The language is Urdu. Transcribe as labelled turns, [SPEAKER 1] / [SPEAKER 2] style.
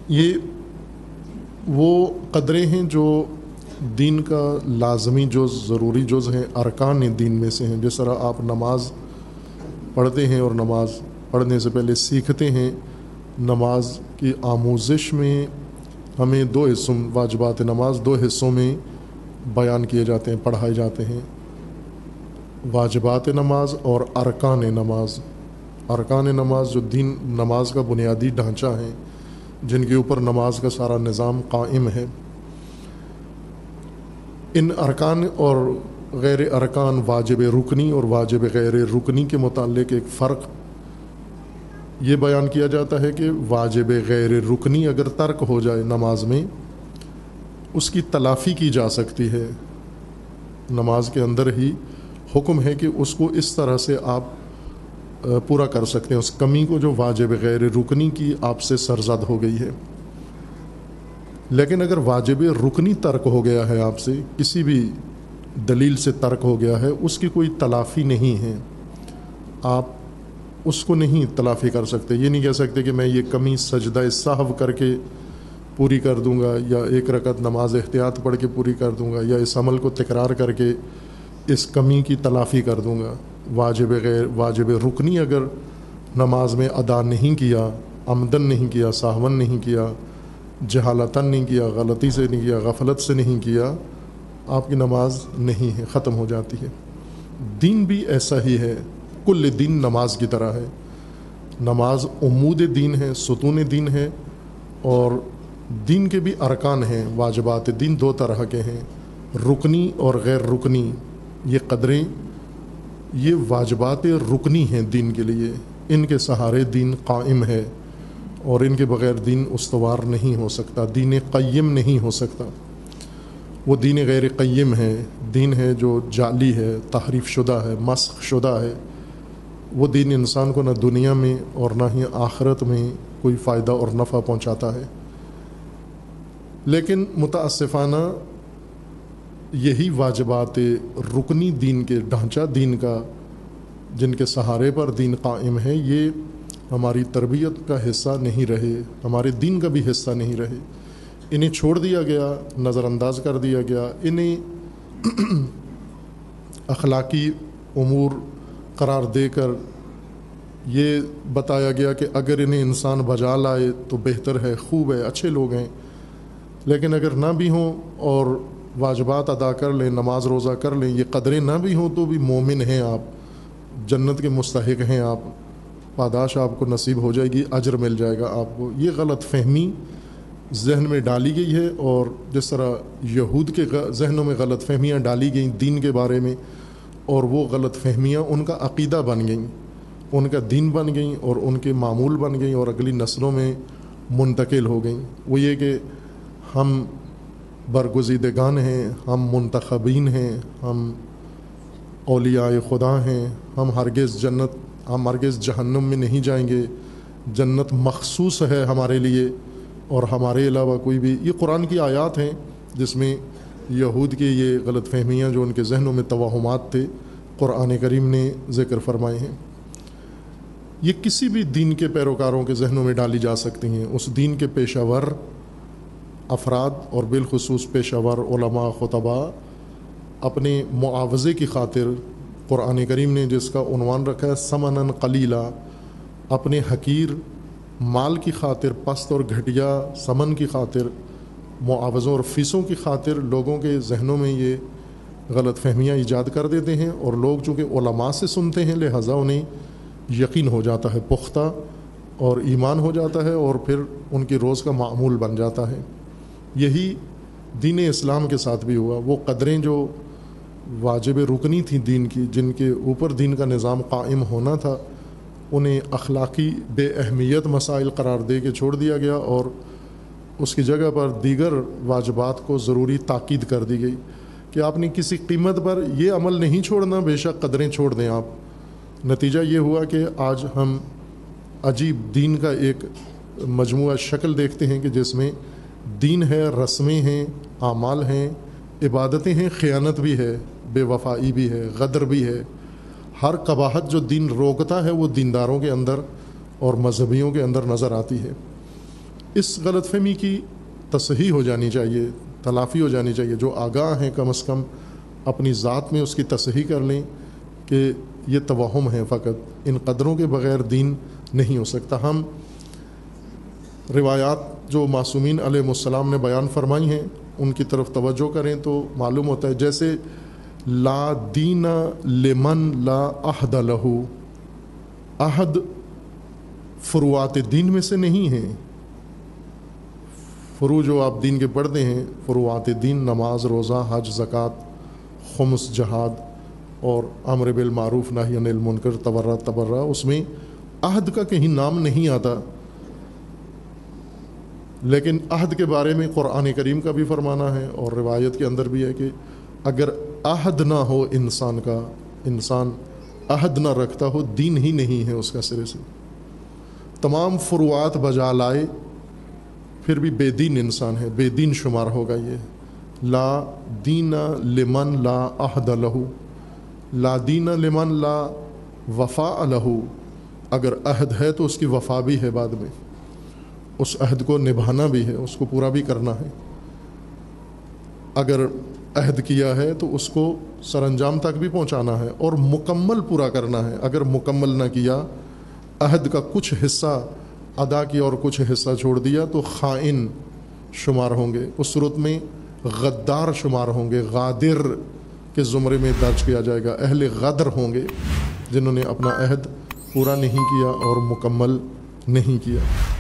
[SPEAKER 1] یہ وہ قدریں ہیں جو دین کا لازمی جز، ضروری جز ہیں، ارکان دین میں سے ہیں۔ جس طرح آپ نماز پڑھتے ہیں اور نماز پڑھنے سے پہلے سیکھتے ہیں، نماز کی آموزش میں ہمیں دو حصوں، واجبات نماز دو حصوں میں بیان کیے جاتے ہیں، پڑھائے جاتے ہیں، واجبات نماز اور ارکان نماز۔ ارکان نماز جو دین نماز کا بنیادی ڈھانچہ ہیں، جن کے اوپر نماز کا سارا نظام قائم ہے۔ ان ارکان اور غیر ارکان، واجب رکنی اور واجب غیر رکنی کے متعلق ایک فرق یہ بیان کیا جاتا ہے کہ واجب غیر رکنی اگر ترک ہو جائے نماز میں، اس کی تلافی کی جا سکتی ہے۔ نماز کے اندر ہی حکم ہے کہ اس کو اس طرح سے آپ پورا کر سکتے ہیں، اس کمی کو جو واجب غیر رکنی کی آپ سے سرزد ہو گئی ہے۔ لیکن اگر واجب رکنی ترک ہو گیا ہے، آپ سے کسی بھی دلیل سے ترک ہو گیا ہے، اس کی کوئی تلافی نہیں ہے، آپ اس کو نہیں تلافی کر سکتے۔ یہ نہیں کہہ سکتے کہ میں یہ کمی سجدہ سہو کر کے پوری کر دوں گا، یا ایک رکعت نماز احتیاط پڑھ کے پوری کر دوں گا، یا اس عمل کو تکرار کر کے اس کمی کی تلافی کر دوں گا۔ واجب رکنی اگر نماز میں ادا نہیں کیا، عمدن نہیں کیا، سہون نہیں کیا، جہالتاً نہیں کیا، غلطی سے نہیں کیا، غفلت سے نہیں کیا، آپ کی نماز نہیں ہے، ختم ہو جاتی ہے۔ دین بھی ایسا ہی ہے، کل دین نماز کی طرح ہے۔ نماز عمود دین ہے، ستون دین ہے، اور دین کے بھی ارکان ہیں۔ واجبات دین دو طرح کے ہیں، رکنی اور غیر رکنی۔ یہ قدریں، یہ واجبات رکنی ہیں دین کے لیے، ان کے سہارے دین قائم ہے، اور ان کے بغیر دین استوار نہیں ہو سکتا، دین قیم نہیں ہو سکتا۔ وہ دین غیر قیم ہے، دین ہے جو جعلی ہے، تحریف شدہ ہے، مسخ شدہ ہے۔ وہ دین انسان کو نہ دنیا میں اور نہ ہی آخرت میں کوئی فائدہ اور نفع پہنچاتا ہے۔ لیکن متاسفانہ یہی واجبات رکنی دین کے ڈھانچہ دین کا، جن کے سہارے پر دین قائم ہے، یہ ہماری تربیت کا حصہ نہیں رہے، ہمارے دین کا بھی حصہ نہیں رہے۔ انہیں چھوڑ دیا گیا، نظر انداز کر دیا گیا، انہیں اخلاقی امور قرار دے کر یہ بتایا گیا کہ اگر انہیں انسان بجا لائے تو بہتر ہے، خوب ہے، اچھے لوگ ہیں، لیکن اگر نہ بھی ہوں اور واجبات ادا کر لیں، نماز روزہ کر لیں، یہ قدریں نہ بھی ہوں تو بھی مومن ہیں آپ، جنت کے مستحق ہیں آپ، پاداش آپ کو نصیب ہو جائے گی، اجر مل جائے گا آپ کو۔ یہ غلط فہمی ذہن میں ڈالی گئی ہے، اور جس طرح یہود کے ذہنوں میں غلط فہمیاں ڈالی گئیں دین کے بارے میں، اور وہ غلط فہمیاں ان کا عقیدہ بن گئیں، ان کا دین بن گئیں، اور ان کے معمول بن گئیں، اور اگلی نسلوں میں منتقل ہو گئیں۔ وہ یہ کہ ہم برگزیدگان ہیں، ہم منتخبین ہیں، ہم اولیاء خدا ہیں، ہم ہرگز جہنم میں نہیں جائیں گے، جنت مخصوص ہے ہمارے لیے، اور ہمارے علاوہ کوئی بھی۔ یہ قرآن کی آیات ہیں جس میں یہود کی یہ غلط فہمیاں جو ان کے ذہنوں میں توہمات تھے، قرآن کریم نے ذکر فرمائے ہیں۔ یہ کسی بھی دین کے پیروکاروں کے ذہنوں میں ڈالی جا سکتی ہیں۔ اس دین کے پیشہ ور افراد اور بالخصوص پیشہ ور علماء خطباء اپنے معاوضے کی خاطر، قرآن کریم نے جس کا عنوان رکھا ہے ثمناً قلیلا، اپنے حقیر مال کی خاطر، پست اور گھٹیا ثمن کی خاطر، معاوضوں اور فیسوں کی خاطر لوگوں کے ذہنوں میں یہ غلط فہمیاں ایجاد کر دیتے ہیں، اور لوگ چونکہ علماء سے سنتے ہیں لہٰذا انہیں یقین ہو جاتا ہے پختہ، اور ایمان ہو جاتا ہے، اور پھر ان کی روز کا معمول بن جاتا ہے۔ یہی دین اسلام کے ساتھ بھی ہوا۔ وہ قدریں جو واجب رکنی تھیں دین کی، جن کے اوپر دین کا نظام قائم ہونا تھا، انہیں اخلاقی بے اہمیت مسائل قرار دے کے چھوڑ دیا گیا، اور اس کی جگہ پر دیگر واجبات کو ضروری تاکید کر دی گئی کہ آپ نے کسی قیمت پر یہ عمل نہیں چھوڑنا، بے شک قدریں چھوڑ دیں آپ۔ نتیجہ یہ ہوا کہ آج ہم عجیب دین کا ایک مجموعہ شکل دیکھتے ہیں کہ جس میں دین ہے، رسمیں ہیں، اعمال ہیں، عبادتیں ہیں، خیانت بھی ہے، بے وفائی بھی ہے، غدر بھی ہے۔ ہر قباحت جو دین روکتا ہے وہ دینداروں کے اندر اور مذہبیوں کے اندر نظر آتی ہے۔ اس غلط فہمی کی تصحیح ہو جانی چاہیے، تلافی ہو جانی چاہیے۔ جو آگاہ ہیں کم از کم اپنی ذات میں اس کی تصحیح کر لیں کہ یہ توہم ہے، فقط ان قدروں کے بغیر دین نہیں ہو سکتا۔ ہم روایات جو معصومین علیہ السلام نے بیان فرمائی ہیں ان کی طرف توجہ کریں تو معلوم ہوتا ہے، جیسے لا دین لمن لا عہد لہ، عہد فروعات دین میں سے نہیں ہیں۔ فروع جو آپ دین کے پڑھتے ہیں، فروعات دین، نماز، روزہ، حج، زکوٰۃ، خمس، جہاد اور امر بالمعروف نہی عن المنکر، تبرع، اس میں عہد کا کہیں نام نہیں آتا، لیکن عہد کے بارے میں قرآن کریم کا بھی فرمانا ہے اور روایت کے اندر بھی ہے کہ اگر عہد نہ ہو انسان کا، انسان عہد نہ رکھتا ہو، دین ہی نہیں ہے اس کا سرے سے۔ تمام فروعات بجا لائے پھر بھی بے دین انسان ہے، بے دین شمار ہوگا۔ یہ لا دین لمن لا عہد لہ، لا دین لمن لا وفاء لہ، اگر عہد ہے تو اس کی وفا بھی ہے، بعد میں اس عہد کو نبھانا بھی ہے، اس کو پورا بھی کرنا ہے۔ اگر عہد کیا ہے تو اس کو سر انجام تک بھی پہنچانا ہے اور مکمل پورا کرنا ہے۔ اگر مکمل نہ کیا، عہد کا کچھ حصہ ادا کیا اور کچھ حصہ چھوڑ دیا تو خائن شمار ہوں گے، اس صورت میں غدار شمار ہوں گے، غادر کے زمرے میں درج کیا جائے گا۔ اہل غدر ہوں گے جنہوں نے اپنا عہد پورا نہیں کیا اور مکمل نہیں کیا۔